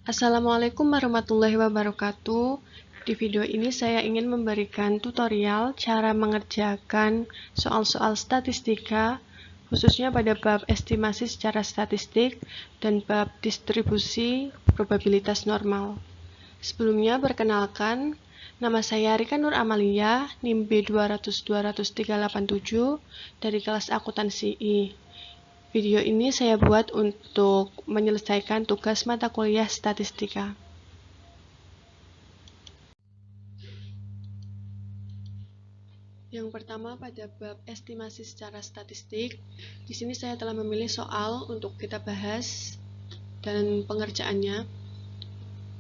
Assalamualaikum warahmatullahi wabarakatuh. Di video ini saya ingin memberikan tutorial cara mengerjakan soal-soal statistika, khususnya pada bab estimasi secara statistik dan bab distribusi probabilitas normal. Sebelumnya perkenalkan, nama saya Rika Nur Amalia, NIM B200-200-387 dari kelas akuntansi I. Video ini saya buat untuk menyelesaikan tugas mata kuliah statistika. Yang pertama pada bab estimasi secara statistik, di sini saya telah memilih soal untuk kita bahas dan pengerjaannya.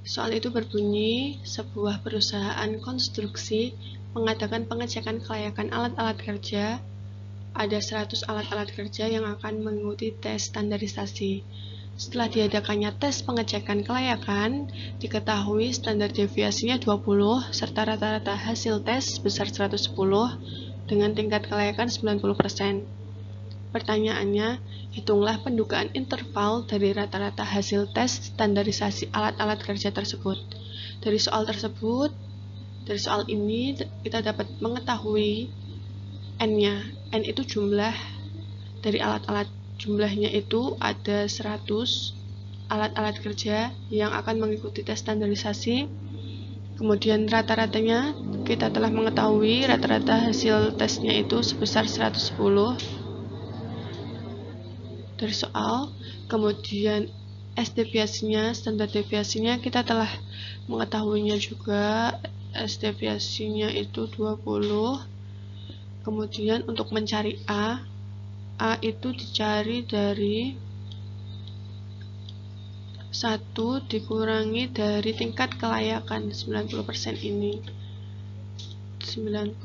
Soal itu berbunyi, sebuah perusahaan konstruksi mengadakan pengecekan kelayakan alat-alat kerja. Ada 100 alat-alat kerja yang akan mengikuti tes standarisasi. Setelah diadakannya tes pengecekan kelayakan, diketahui standar deviasinya 20 serta rata-rata hasil tes sebesar 110 dengan tingkat kelayakan 90%. Pertanyaannya, hitunglah pendugaan interval dari rata-rata hasil tes standarisasi alat-alat kerja tersebut. Dari soal ini kita dapat mengetahui N-nya. N itu jumlah dari alat-alat. Jumlahnya itu ada 100 alat-alat kerja yang akan mengikuti tes standarisasi. Kemudian rata-ratanya kita telah mengetahui rata-rata hasil tesnya itu sebesar 110 dari soal. Kemudian S deviasinya, standar deviasinya kita telah mengetahuinya juga. S deviasinya itu 20. Kemudian untuk mencari A itu dicari dari 1 dikurangi dari tingkat kelayakan 90% ini. 90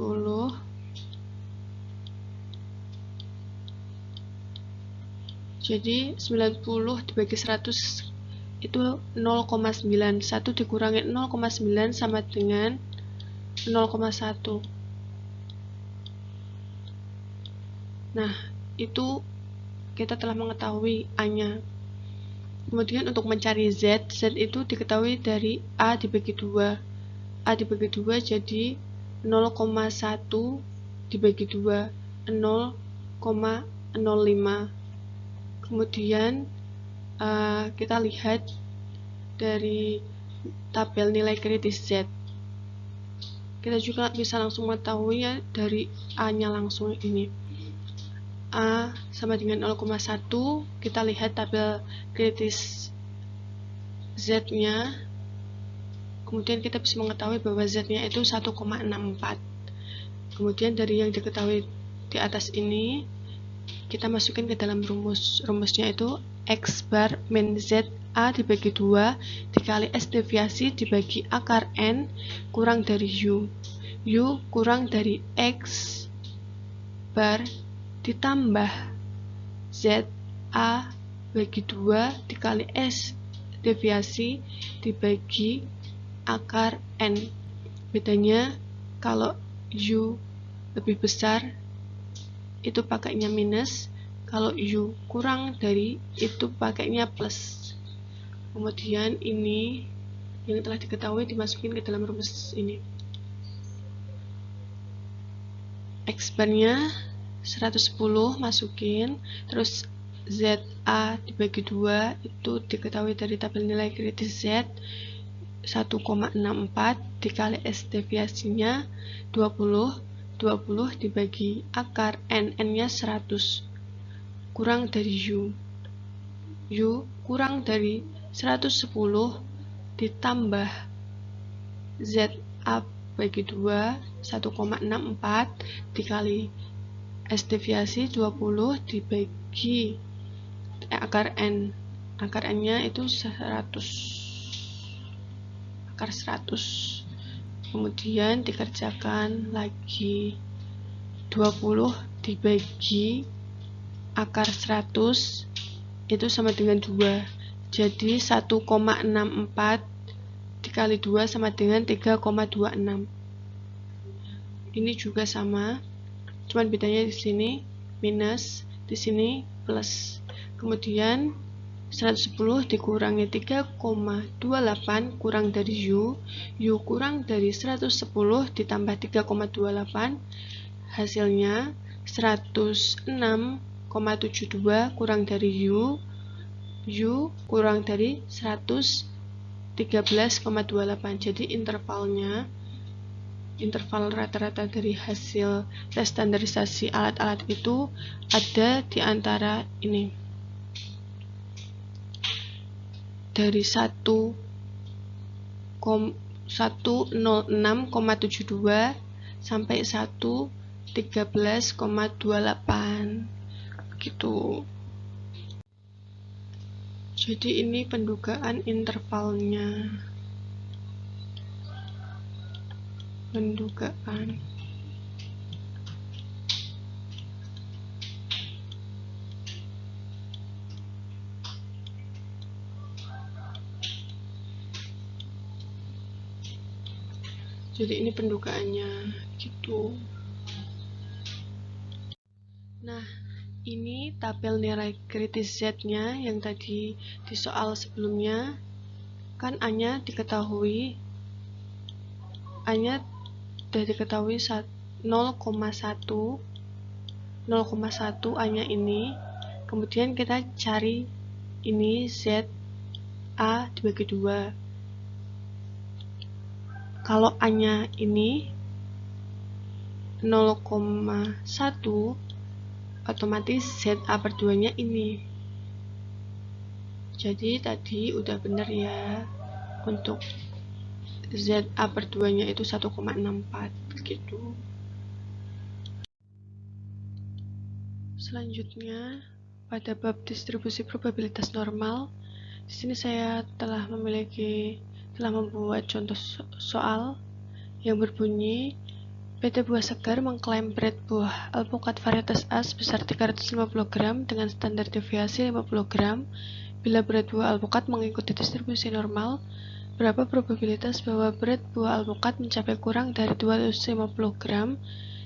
jadi 90 dibagi 100 itu 0,9. 1 dikurangi 0,9 sama dengan 0,1. Nah, itu kita telah mengetahui A-nya. Kemudian untuk mencari Z itu diketahui dari A dibagi 2. A dibagi 2 jadi 0,1 dibagi 2, 0,05. Kemudian kita lihat dari tabel nilai kritis Z. Kita juga bisa langsung mengetahuinya dari A-nya langsung ini. A sama dengan 0,1, kita lihat tabel kritis Z-nya. Kemudian kita bisa mengetahui bahwa Z-nya itu 1,64. Kemudian dari yang diketahui di atas ini, kita masukin ke dalam rumus. Rumusnya itu X bar min Z A dibagi 2 dikali S deviasi dibagi akar N kurang dari U. U kurang dari X bar ditambah Z A bagi 2 dikali S deviasi dibagi akar N. Bedanya kalau U lebih besar itu pakainya minus, kalau U kurang dari itu pakainya plus. Kemudian ini yang telah diketahui dimasukin ke dalam rumus ini. X bar-nya 110 masukin, terus ZA dibagi 2 itu diketahui dari tabel nilai kritis Z 1,64 dikali S deviasinya 20 dibagi akar N-nya 100 kurang dari U. U kurang dari 110 ditambah ZA bagi 2 1,64 dikali S deviasi 20 dibagi akar N. Akar N-nya itu 100. Akar 100. Kemudian dikerjakan lagi 20 dibagi akar 100 itu sama dengan 2. Jadi 1,64 dikali 2 sama dengan 3,26. Ini juga sama, cuman bedanya di sini minus, di sini plus. Kemudian 110 dikurangi 3,28 kurang dari U kurang dari 110 ditambah 3,28, hasilnya 106,72 kurang dari U kurang dari 113,28. Jadi interval rata-rata dari hasil tes standarisasi alat-alat itu ada di antara ini, dari 106,72 sampai 113,28 gitu. Jadi ini pendugaan intervalnya. Jadi ini pendugaannya gitu. Nah, ini tabel nilai kritis Z-nya yang tadi di soal sebelumnya. Kan A-nya diketahui, A-nya sudah diketahui 0,1 A-nya ini. Kemudian kita cari ini Z A dibagi 2. Kalau A-nya ini 0,1, otomatis ZA per 2-nya ini. Jadi tadi udah bener ya, untuk ZA per 2-nya itu 1,64 gitu. Selanjutnya, pada bab distribusi probabilitas normal, di sini saya telah membuat contoh soal yang berbunyi PT Buah Segar mengklaim berat buah alpukat varietas A sebesar 350 gram dengan standar deviasi 50 gram. Bila berat buah alpukat mengikuti distribusi normal, berapa probabilitas bahwa berat buah alpukat mencapai kurang dari 250 gram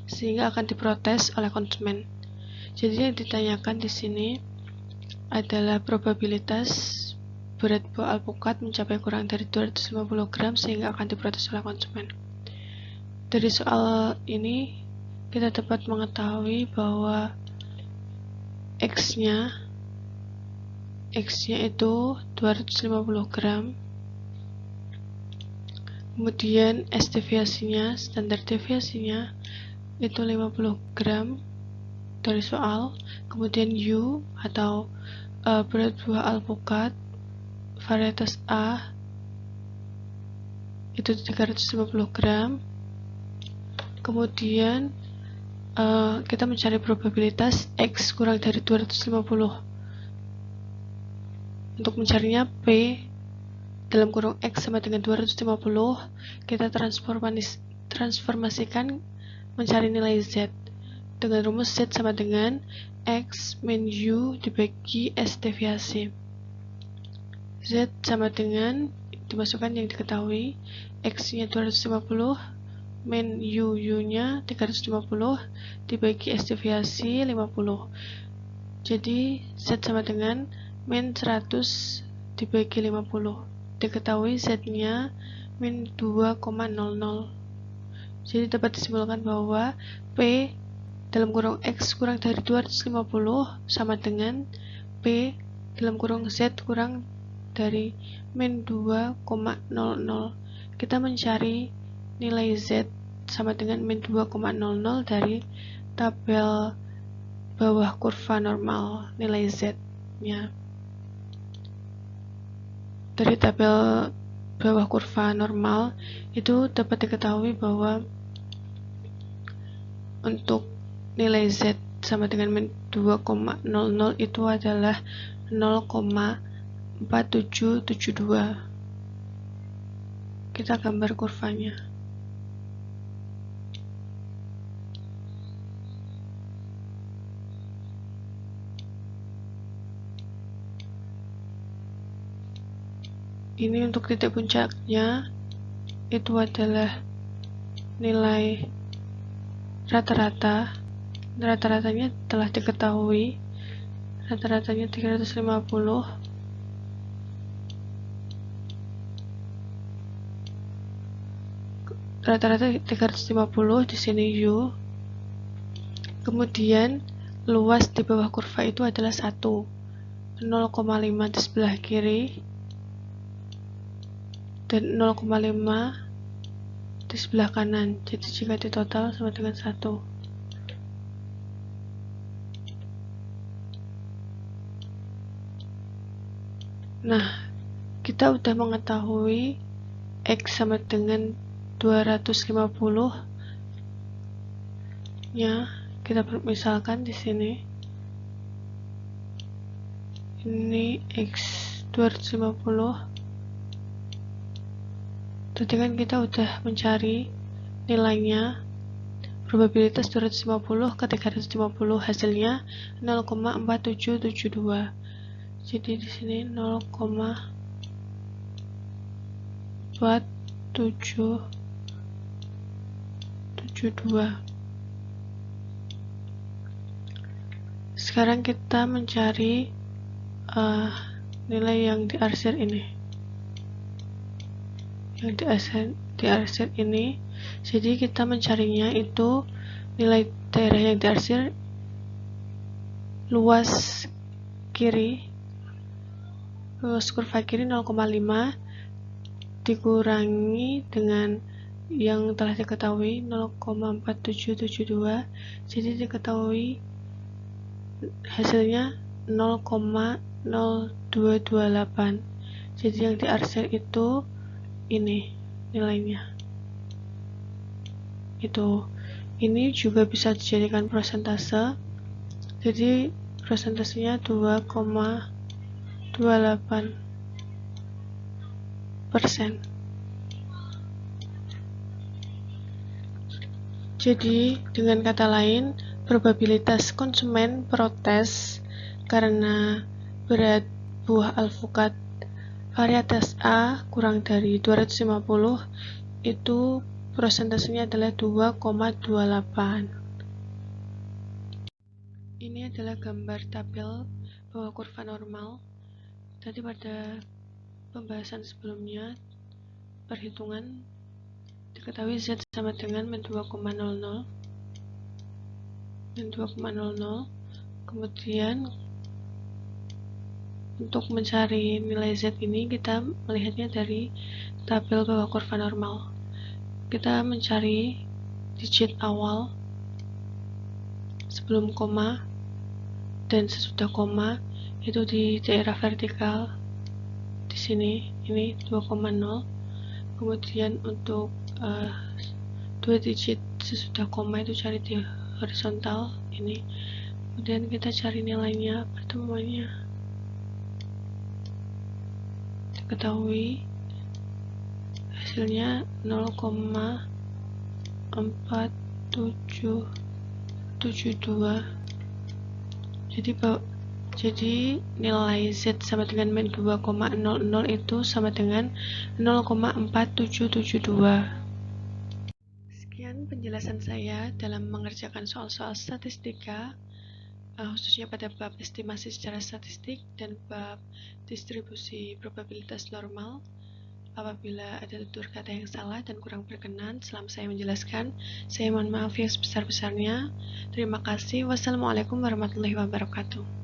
sehingga akan diprotes oleh konsumen? Jadi yang ditanyakan di sini adalah probabilitas berat buah alpukat mencapai kurang dari 250 gram sehingga akan diprotes oleh konsumen. Dari soal ini kita dapat mengetahui bahwa X-nya itu 250 gram. Kemudian S deviasinya, standar deviasinya itu 50 gram dari soal. Kemudian U atau berat buah alpukat varietas A itu 350 gram. Kemudian kita mencari probabilitas X kurang dari 250. Untuk mencarinya P dalam kurung X sama dengan 250, kita transformasikan mencari nilai Z dengan rumus Z sama dengan X min U dibagi S deviasi. Z sama dengan dimasukkan yang diketahui, X-nya 250 min U-nya 350 dibagi S deviasi 50. Jadi Z sama dengan min 100 dibagi 50. Diketahui Z-nya min 2,00. Jadi dapat disimpulkan bahwa P dalam kurung X kurang dari 250 sama dengan P dalam kurung Z kurang dari min 2,00. Kita mencari nilai Z sama dengan min 2,00 dari tabel bawah kurva normal nilai Z-nya. Dari tabel bawah kurva normal itu dapat diketahui bahwa untuk nilai Z sama dengan min 2,00 itu adalah 0,4772. Kita gambar kurvanya. Ini untuk titik puncaknya itu adalah nilai rata-rata. Rata-ratanya telah diketahui, rata-ratanya 350 rata-rata 350 di sini U. Kemudian luas di bawah kurva itu adalah 1, 0,5 di sebelah kiri dan 0,5 di sebelah kanan. Jadi jika ditotal sama dengan 1. Nah, kita udah mengetahui X sama dengan 250 nya. Kita misalkan di sini ini X 250. Tadi kan kita udah mencari nilainya, probabilitas 250 ke 350, hasilnya 0,4772. Jadi di sini 0,4772. Sekarang kita mencari nilai yang diarsir ini. Yang diarsir ini. Jadi kita mencarinya itu nilai daerah yang diarsir luas kiri, luas kurva kiri 0,5 dikurangi dengan yang telah diketahui 0,4772. Jadi diketahui hasilnya 0,0228. Jadi yang diarsir itu ini nilainya. Ini juga bisa dijadikan persentase. Jadi persentasenya 2,28%. Jadi dengan kata lain, probabilitas konsumen protes karena berat buah alpukat varietas A kurang dari 250 itu persentasenya adalah 2,28. Ini adalah gambar tabel bawah kurva normal. Tadi pada pembahasan sebelumnya perhitungan diketahui Z sama dengan min 2,00. Kemudian untuk mencari nilai Z ini kita melihatnya dari tabel bawah kurva normal. Kita mencari digit awal sebelum koma dan sesudah koma itu di daerah vertikal di sini, ini 2,0. Kemudian untuk 2 digit sesudah koma itu cari di horizontal ini. Kemudian kita cari nilainya, pertemuannya diketahui hasilnya 0,4772. Jadi nilai Z sama dengan min 2,00 itu sama dengan 0,4772. Sekian penjelasan saya dalam mengerjakan soal-soal statistika, khususnya pada bab estimasi secara statistik dan bab distribusi probabilitas normal. Apabila ada tutur kata yang salah dan kurang berkenan selama saya menjelaskan, saya mohon maaf yang sebesar-besarnya. Terima kasih. Wassalamualaikum warahmatullahi wabarakatuh.